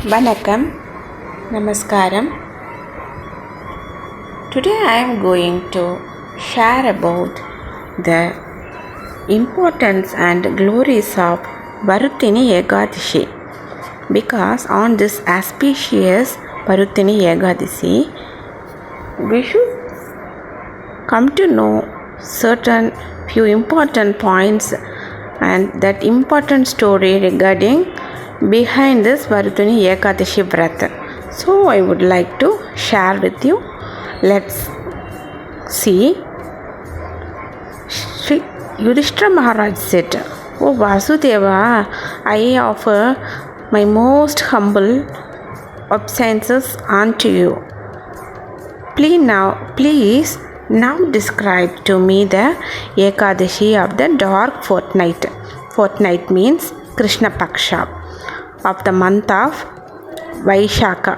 Vanakkam, Namaskaram. Today I am going to share about the importance and glories of Varuthini Ekadashi, because on this auspicious Varuthini Ekadashi we should come to know certain few important points and that important story regarding behind this Varuthini Ekadashi Vrata. So I would like to share with you. Let's see. Sri Yudhishthira Maharaj said, "O Vasudeva, I offer my most humble obeisances unto you. Please now describe to me the Ekadashi of the dark fortnight. Fortnight means Krishna Paksha of the month of Vaishaka.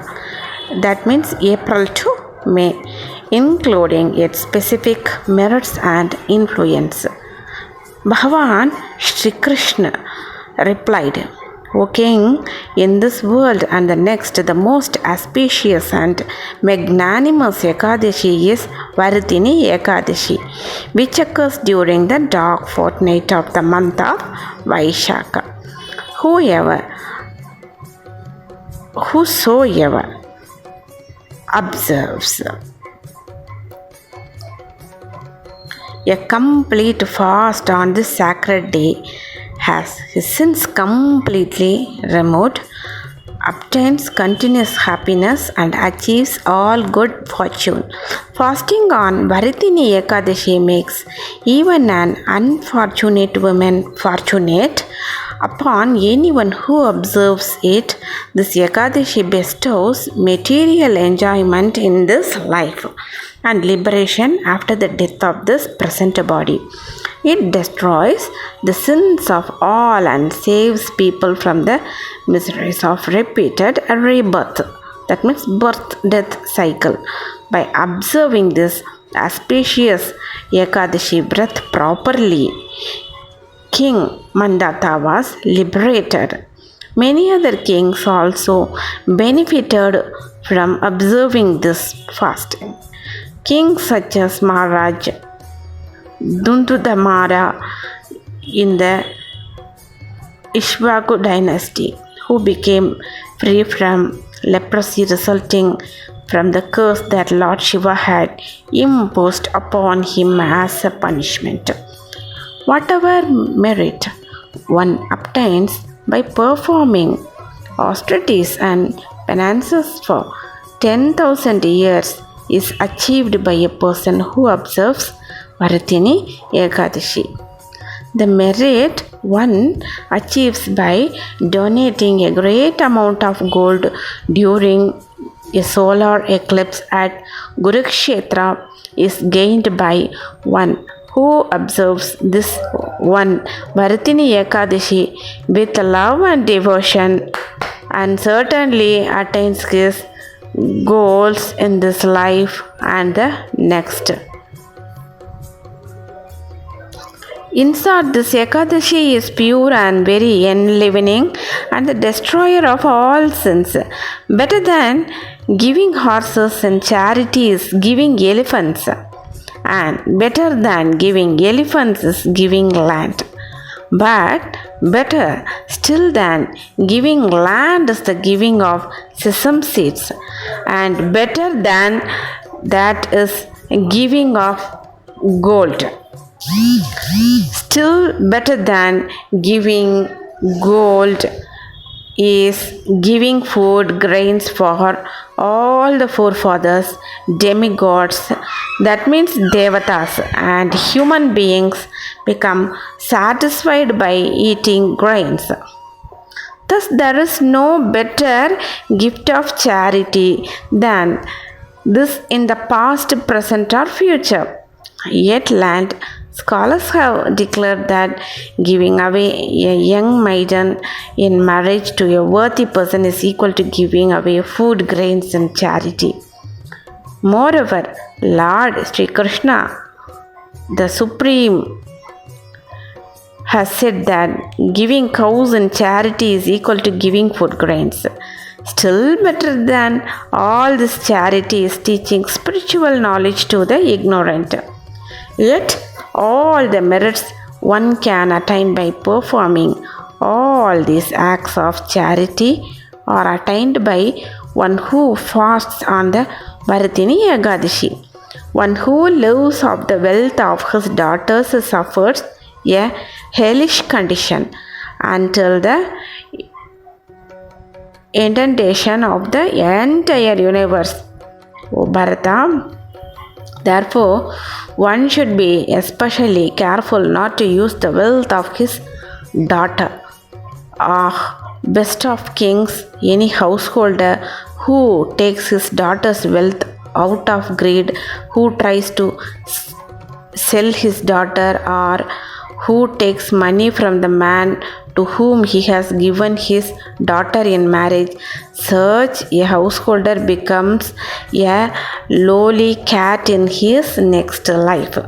That means April to May, including its specific merits and influence." Bhagavan Shri Krishna replied, "O king, in this world and the next, the most auspicious and magnanimous Ekadashi is Varuthini Ekadashi, which occurs during the dark fortnight of the month of Vaishaka. Whosoever observes a complete fast on this sacred day has his sins completely removed, obtains continuous happiness, and achieves all good fortune. Fasting on Varuthini Ekadashi makes even an unfortunate woman fortunate. Upon anyone who observes it, this Ekadashi bestows material enjoyment in this life and liberation after the death of this present body. It destroys the sins of all and saves people from the miseries of repeated rebirth. That means birth-death cycle. By observing this auspicious Ekadashi Vrat properly, King Mandata was liberated. Many other kings also benefited from observing this fasting. Kings such as Maharaj Dundudamara in the Ishvaku dynasty, who became free from leprosy resulting from the curse that Lord Shiva had imposed upon him as a punishment. Whatever merit one obtains by performing austerities and penances for 10,000 years is achieved by a person who observes Varuthini Ekadashi. The merit one achieves by donating a great amount of gold during a solar eclipse at Kurukshetra is gained by one who observes this one Varuthini Ekadashi with love and devotion, and certainly attains his goals in this life and the next. In short, this Ekadashi is pure and very enlivening and the destroyer of all sins. Better than giving horses in charity is giving elephants, and better than giving elephants is giving land. But better still than giving land is the giving of sesame seeds, and better than that is giving of gold. Still better than giving gold is giving food grains for all the forefathers, demigods, that means devatas, and human beings become satisfied by eating grains. Thus, there is no better gift of charity than this in the past, present, or future. Yet, land scholars have declared that giving away a young maiden in marriage to a worthy person is equal to giving away food, grains, and charity. Moreover, Lord Sri Krishna, the Supreme, has said that giving cows in charity is equal to giving food grains. Still better than all this charity is teaching spiritual knowledge to the ignorant. Yet, all the merits one can attain by performing all these acts of charity are attained by one who fasts on the Varuthini Ekadashi. One who lives off the wealth of his daughters suffers a hellish condition until the indentation of the entire universe. O Bharata, therefore, one should be especially careful not to use the wealth of his daughter. Ah, best of kings, any householder who takes his daughter's wealth out of greed, who tries to sell his daughter, or who takes money from the man to whom he has given his daughter in marriage, such a householder becomes a lowly cat in his next life.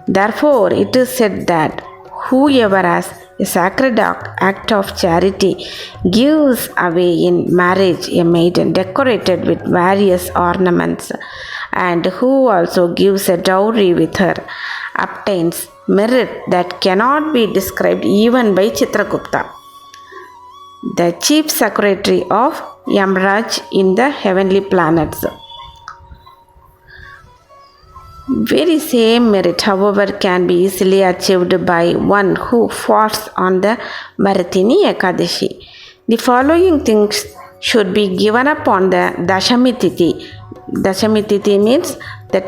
Therefore, it is said that whoever has a sacred act of charity gives away in marriage a maiden decorated with various ornaments, and who also gives a dowry with her obtains merit that cannot be described even by Chitragupta, the chief secretary of Yamraj in the heavenly planets. Very same merit, however, can be easily achieved by one who fasts on the Varuthini Ekadashi. The following things should be given up on the Dashami Tithi. Dashami Tithi means the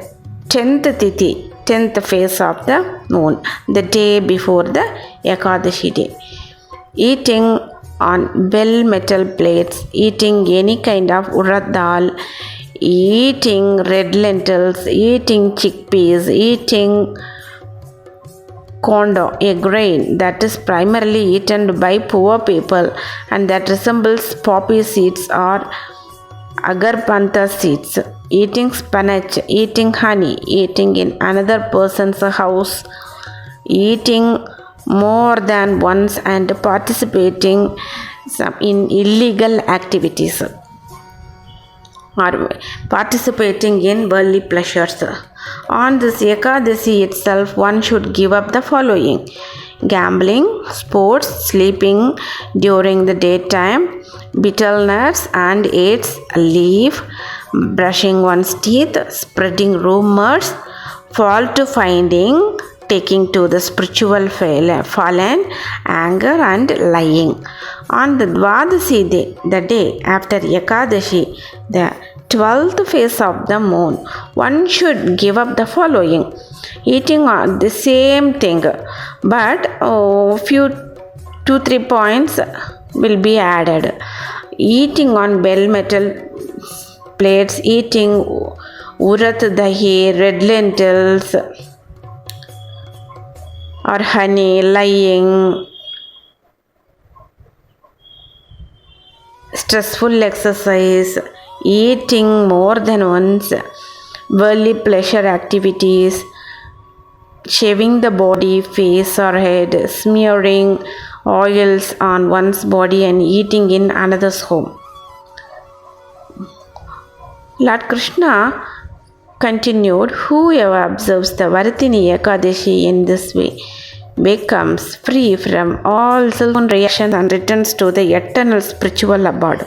10th Tithi, 10th phase of the moon, the day before the Ekadashi day. Eating on bell metal plates, eating any kind of urad dal, eating red lentils, eating chickpeas, eating kondo, a grain that is primarily eaten by poor people and that resembles poppy seeds or agarpantha seeds, eating spinach, eating honey, eating in another person's house, eating more than once, and participating in illegal activities or participating in worldly pleasures. On this Ekadashi itself, one should give up the following: gambling, sports, sleeping during the daytime, betel nuts and its leaf, brushing one's teeth, spreading rumors, fault finding, taking to the spiritual fallen, anger and lying. On the Dvadashi day, the day after Yagadishi, the 12th phase of the moon, one should give up the following: eating on the same thing, but few 2-3 points will be added. Eating on bell metal plates, eating urat dahi, red lentils or honey, lying, stressful exercise, eating more than once, worldly pleasure activities, shaving the body, face or head, smearing oils on one's body and eating in another's home. Lord Krishna continued, whoever observes the Varuthini Ekadashi in this way becomes free from all self reactions and returns to the eternal spiritual abode.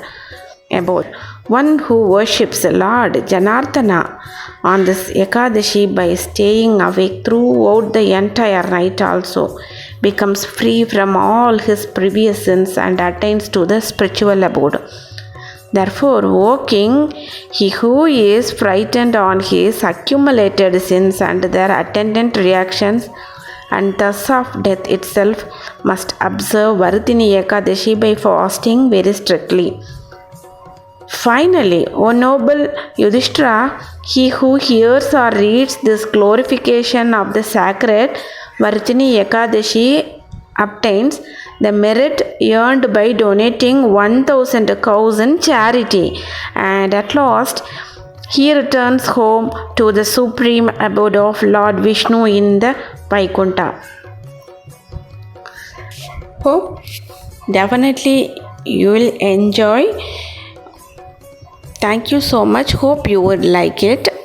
One who worships Lord Janardana on this Ekadashi by staying awake throughout the entire night also becomes free from all his previous sins and attains to the spiritual abode. Therefore, O King, he who is frightened on his accumulated sins and their attendant reactions and thus of death itself must observe Varuthini Ekadashi by fasting very strictly. Finally, O noble Yudhishthira, he who hears or reads this glorification of the sacred Varuthini Ekadashi obtains the merit earned by donating 1,000 cows in charity, and at last he returns home to the supreme abode of Lord Vishnu in the Vaikuntha. Hope definitely you will enjoy Thank you so much. Hope you would like it.